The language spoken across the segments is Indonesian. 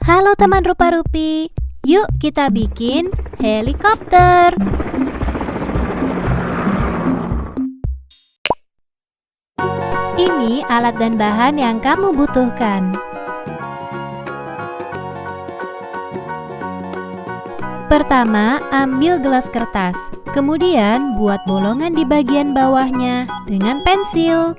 Halo teman rupa-rupi, yuk kita bikin helikopter. Ini alat dan bahan yang kamu butuhkan. Pertama, ambil gelas kertas, kemudian buat bolongan di bagian bawahnya dengan pensil.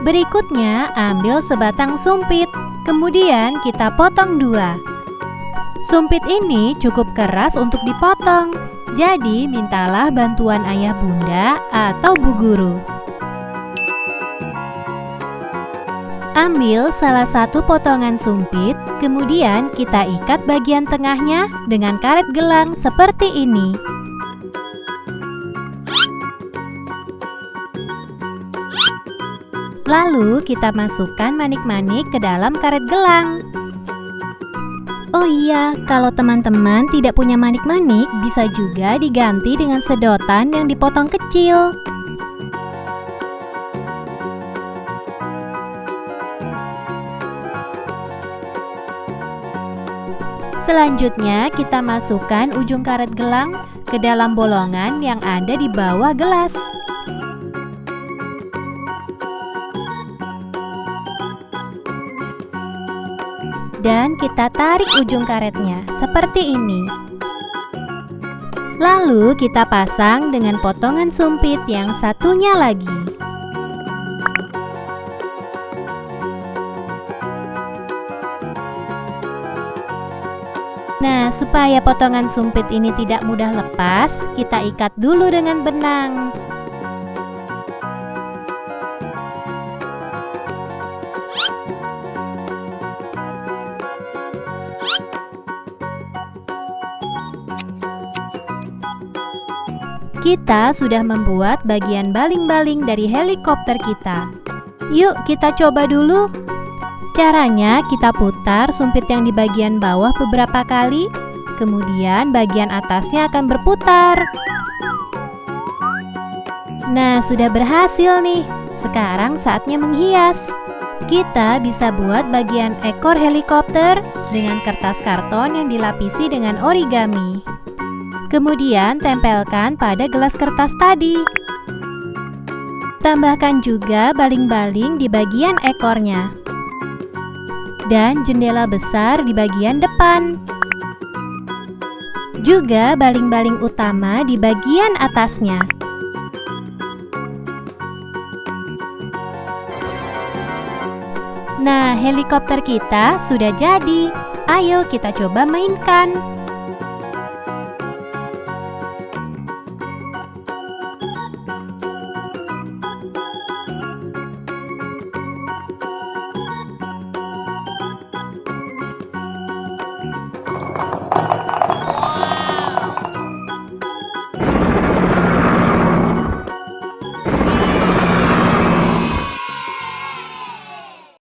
Berikutnya, ambil sebatang sumpit, kemudian kita potong dua. Sumpit ini cukup keras untuk dipotong, jadi mintalah bantuan ayah bunda atau bu guru. Ambil salah satu potongan sumpit, kemudian kita ikat bagian tengahnya dengan karet gelang seperti ini. Lalu kita masukkan manik-manik ke dalam karet gelang. Oh iya, kalau teman-teman tidak punya manik-manik, bisa juga diganti dengan sedotan yang dipotong kecil. Selanjutnya, kita masukkan ujung karet gelang ke dalam bolongan yang ada di bawah gelas. Dan kita tarik ujung karetnya seperti ini. Lalu kita pasang dengan potongan sumpit yang satunya lagi. Nah, supaya potongan sumpit ini tidak mudah lepas, kita ikat dulu dengan benang. Kita sudah membuat bagian baling-baling dari helikopter kita. Yuk kita coba dulu. Caranya kita putar sumpit yang di bagian bawah beberapa kali, kemudian bagian atasnya akan berputar. Nah, sudah berhasil nih. Sekarang saatnya menghias. Kita bisa buat bagian ekor helikopter dengan kertas karton yang dilapisi dengan origami. Kemudian tempelkan pada gelas kertas tadi. Tambahkan juga baling-baling di bagian ekornya. Dan jendela besar di bagian depan. Juga baling-baling utama di bagian atasnya. Nah, helikopter kita sudah jadi. Ayo kita coba mainkan.